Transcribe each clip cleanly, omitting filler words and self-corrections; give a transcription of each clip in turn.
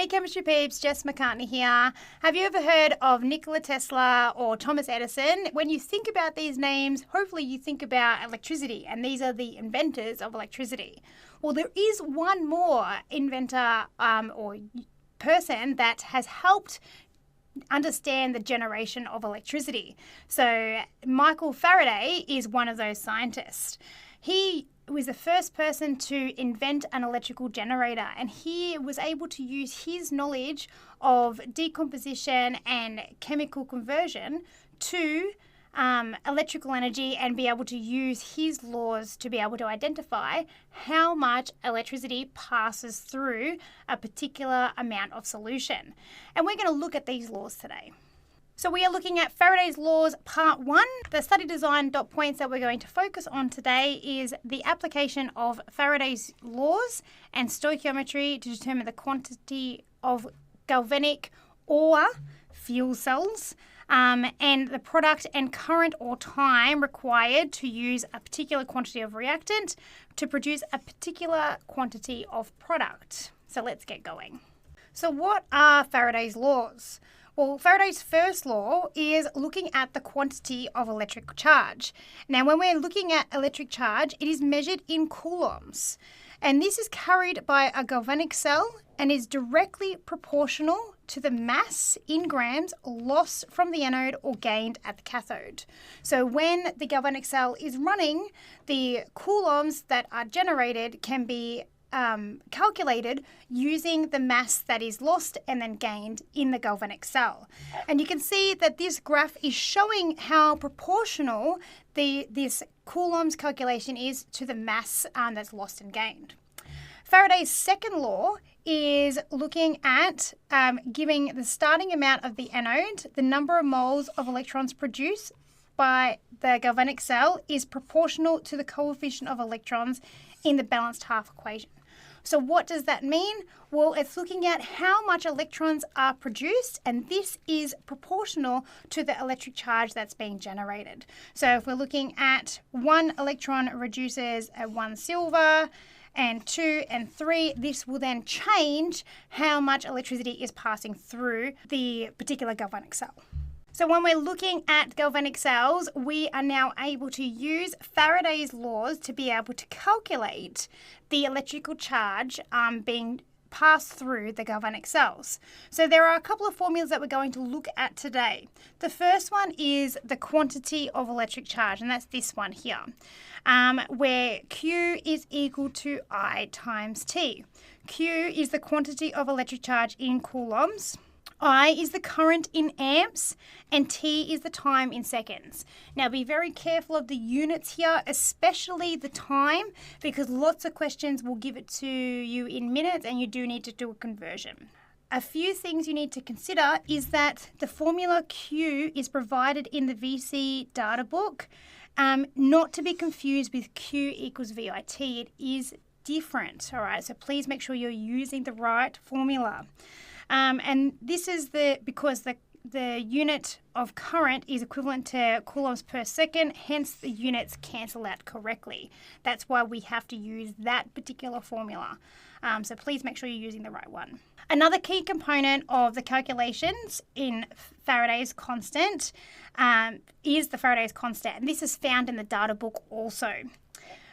Hey chemistry peeps, Jess McCartney here. Have you ever heard of Nikola Tesla or Thomas Edison? When you think about these names, hopefully you think about electricity, and these are the inventors of electricity. Well, there is one more inventor or person that has helped understand the generation of electricity. So Michael Faraday is one of those scientists. He was the first person to invent an electrical generator, and he was able to use his knowledge of decomposition and chemical conversion to electrical energy and be able to use his laws to be able to identify how much electricity passes through a particular amount of solution. And we're going to look at these laws today. So we are looking at Faraday's laws part 1. The study design dot points that we're going to focus on today is the application of Faraday's laws and stoichiometry to determine the quantity of galvanic or fuel cells and the product and current or time required to use a particular quantity of reactant to produce a particular quantity of product. So let's get going. So what are Faraday's laws? Well, Faraday's first law is looking at the quantity of electric charge. Now, when we're looking at electric charge, it is measured in coulombs. And this is carried by a galvanic cell and is directly proportional to the mass in grams lost from the anode or gained at the cathode. So when the galvanic cell is running, the coulombs that are generated can be calculated using the mass that is lost and then gained in the galvanic cell. And you can see that this graph is showing how proportional this coulombs calculation is to the mass that's lost and gained. Faraday's second law is looking at giving the starting amount of the anode, the number of moles of electrons produced by the galvanic cell is proportional to the coefficient of electrons in the balanced half equation. So what does that mean? Well, it's looking at how much electrons are produced, and this is proportional to the electric charge that's being generated. So if we're looking at 1 electron reduces 1 silver, and 2 and 3, this will then change how much electricity is passing through the particular galvanic cell. So when we're looking at galvanic cells, we are now able to use Faraday's laws to be able to calculate the electrical charge being passed through the galvanic cells. So there are a couple of formulas that we're going to look at today. The first one is the quantity of electric charge, and that's this one here, where Q is equal to I times T. Q is the quantity of electric charge in coulombs. I is the current in amps, and T is the time in seconds. Now be very careful of the units here, especially the time, because lots of questions will give it to you in minutes and you do need to do a conversion. A few things you need to consider is that the formula Q is provided in the VCE data book, not to be confused with Q equals VIT. It is different, all right? So please make sure you're using the right formula. And this is because the unit of current is equivalent to coulombs per second, hence the units cancel out correctly. That's why we have to use that particular formula. So please make sure you're using the right one. Another key component of the calculations in Faraday's constant is the Faraday's constant, and this is found in the data book also.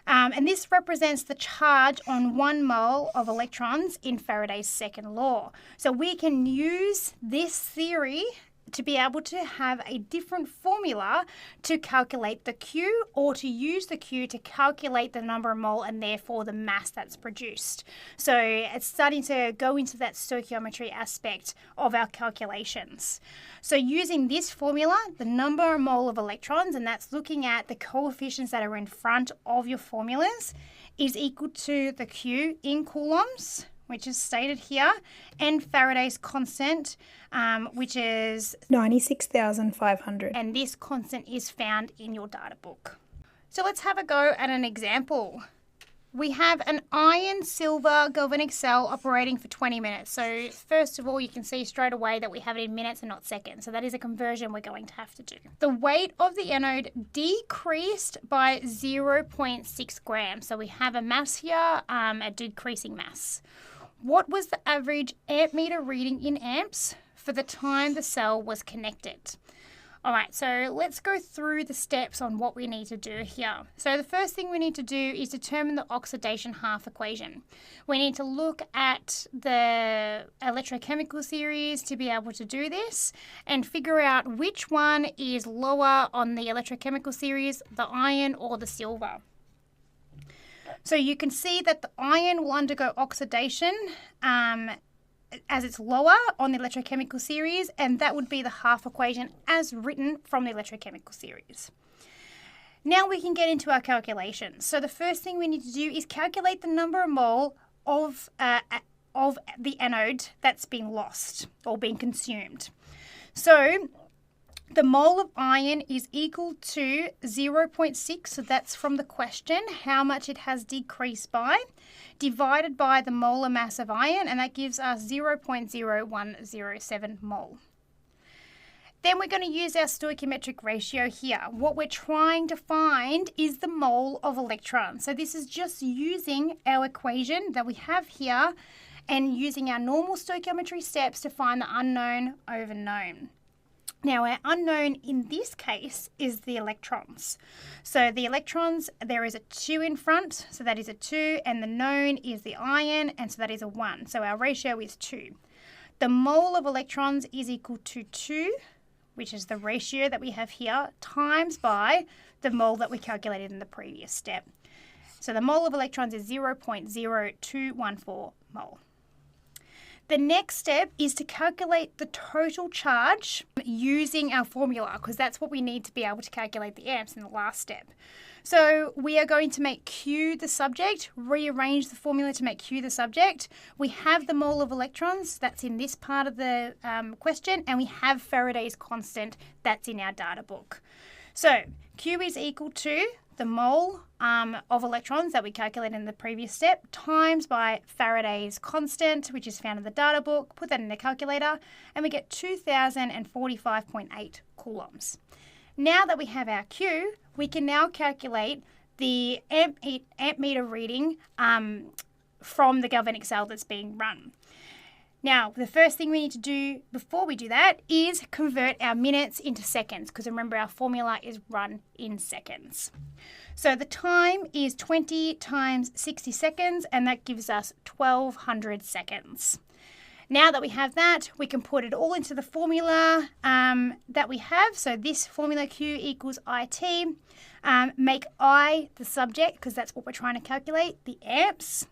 And this represents the charge on 1 mole of electrons in Faraday's second law. So we can use this theory to be able to have a different formula to calculate the Q, or to use the Q to calculate the number of mole and therefore the mass that's produced. So it's starting to go into that stoichiometry aspect of our calculations. So using this formula, the number of mole of electrons, and that's looking at the coefficients that are in front of your formulas, is equal to the Q in coulombs, which is stated here, and Faraday's constant, which is 96,500. And this constant is found in your data book. So let's have a go at an example. We have an iron-silver galvanic cell operating for 20 minutes. So first of all, you can see straight away that we have it in minutes and not seconds. So that is a conversion we're going to have to do. The weight of the anode decreased by 0.6 grams. So we have a mass here, a decreasing mass. What was the average amp meter reading in amps for the time the cell was connected? All right, so let's go through the steps on what we need to do here. So the first thing we need to do is determine the oxidation half equation. We need to look at the electrochemical series to be able to do this and figure out which one is lower on the electrochemical series, the iron or the silver. So you can see that the iron will undergo oxidation as it's lower on the electrochemical series, and that would be the half equation as written from the electrochemical series. Now we can get into our calculations. So the first thing we need to do is calculate the number of mole of the anode that's been lost or been consumed. So the mole of iron is equal to 0.6, so that's from the question, how much it has decreased by, divided by the molar mass of iron, and that gives us 0.0107 mole. Then we're going to use our stoichiometric ratio here. What we're trying to find is the mole of electrons. So this is just using our equation that we have here and using our normal stoichiometry steps to find the unknown over known. Now, our unknown in this case is the electrons. So the electrons, there is a 2 in front, so that is a 2, and the known is the iron, and so that is a 1. So our ratio is 2. The mole of electrons is equal to 2, which is the ratio that we have here, times by the mole that we calculated in the previous step. So the mole of electrons is 0.0214 mole. The next step is to calculate the total charge using our formula, because that's what we need to be able to calculate the amps in the last step. So we are going to make Q the subject, rearrange the formula to make Q the subject. We have the mole of electrons, that's in this part of the question, and we have Faraday's constant, that's in our data book. So Q is equal to the mole of electrons that we calculated in the previous step times by Faraday's constant, which is found in the data book. Put that in the calculator and we get 2045.8 coulombs. Now that we have our Q, we can now calculate the amp meter reading from the galvanic cell that's being run. Now, the first thing we need to do before we do that is convert our minutes into seconds, because remember our formula is run in seconds. So the time is 20 times 60 seconds, and that gives us 1200 seconds. Now that we have that, we can put it all into the formula that we have. So this formula Q equals IT. Make I the subject, because that's what we're trying to calculate, the amps.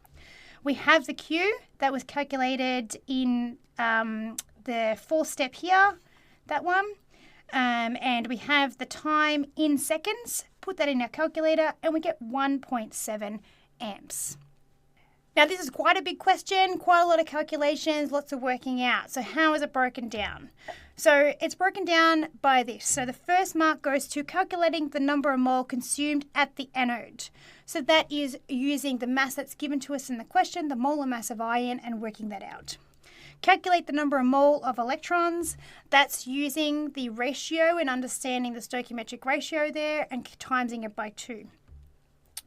We have the Q that was calculated in the fourth step here, that one. And we have the time in seconds. Put that in our calculator and we get 1.7 amps. Now this is quite a big question, quite a lot of calculations, lots of working out. So how is it broken down? So it's broken down by this. So the first mark goes to calculating the number of mole consumed at the anode. So that is using the mass that's given to us in the question, the molar mass of iron, and working that out. Calculate the number of mole of electrons. That's using the ratio and understanding the stoichiometric ratio there and timesing it by 2.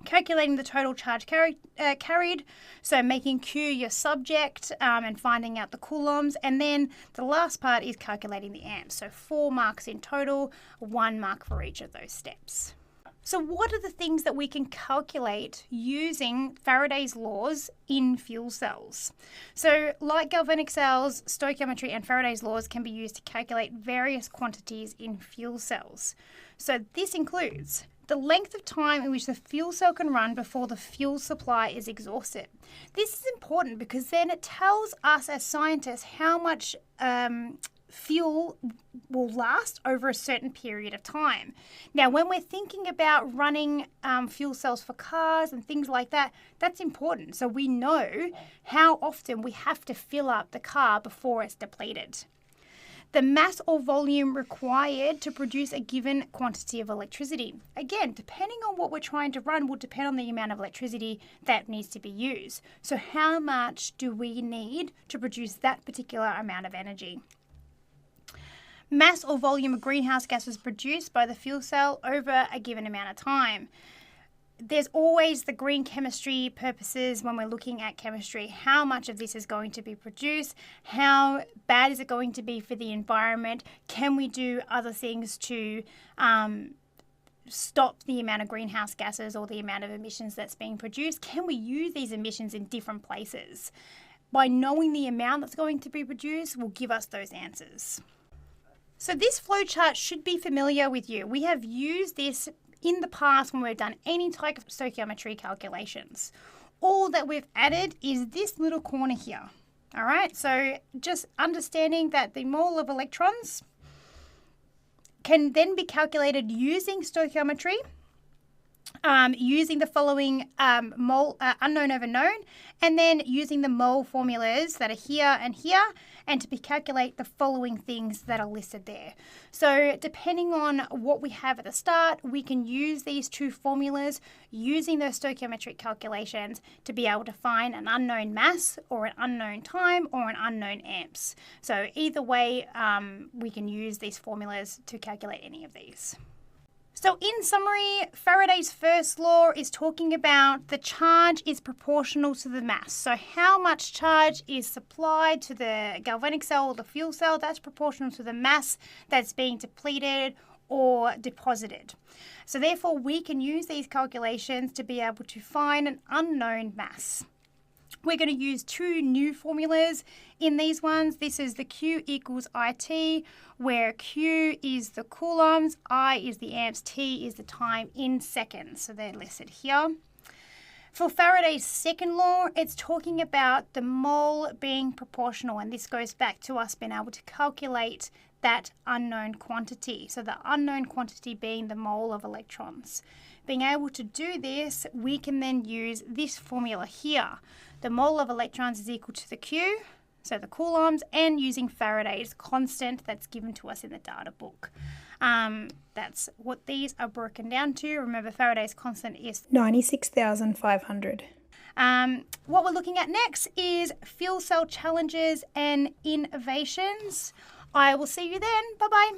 Calculating the total charge carried, so making Q your subject and finding out the coulombs. And then the last part is calculating the amps. So 4 marks in total, 1 mark for each of those steps. So what are the things that we can calculate using Faraday's laws in fuel cells? So like galvanic cells, stoichiometry and Faraday's laws can be used to calculate various quantities in fuel cells. So this includes the length of time in which the fuel cell can run before the fuel supply is exhausted. This is important because then it tells us as scientists how much fuel will last over a certain period of time. Now, when we're thinking about running fuel cells for cars and things like that, that's important. So we know how often we have to fill up the car before it's depleted. The mass or volume required to produce a given quantity of electricity. Again, depending on what we're trying to run will depend on the amount of electricity that needs to be used. So how much do we need to produce that particular amount of energy? Mass or volume of greenhouse gases produced by the fuel cell over a given amount of time. there's always the green chemistry purposes when we're looking at chemistry. How much of this is going to be produced? How bad is it going to be for the environment? Can we do other things to stop the amount of greenhouse gases or the amount of emissions that's being produced? Can we use these emissions in different places? By knowing the amount that's going to be produced will give us those answers. So this flowchart should be familiar with you. We have used this in the past when we've done any type of stoichiometry calculations. All that we've added is this little corner here. All right, so just understanding that the mole of electrons can then be calculated using stoichiometry, using the following mole unknown over known, and then using the mole formulas that are here and here, and to calculate the following things that are listed there. So depending on what we have at the start, we can use these two formulas using those stoichiometric calculations to be able to find an unknown mass or an unknown time or an unknown amps. So either way, we can use these formulas to calculate any of these. So in summary, Faraday's first law is talking about the charge is proportional to the mass. So how much charge is supplied to the galvanic cell or the fuel cell, that's proportional to the mass that's being depleted or deposited. So therefore, we can use these calculations to be able to find an unknown mass. We're going to use two new formulas in these ones. This is the Q equals IT, where Q is the coulombs, I is the amps, T is the time in seconds. So they're listed here. For Faraday's second law, it's talking about the mole being proportional, and this goes back to us being able to calculate that unknown quantity. So the unknown quantity being the mole of electrons. Being able to do this, we can then use this formula here. The mole of electrons is equal to the Q, so the coulombs, and using Faraday's constant that's given to us in the data book. That's what these are broken down to. Remember, Faraday's constant is 96,500. What we're looking at next is fuel cell challenges and innovations. I will see you then. Bye-bye.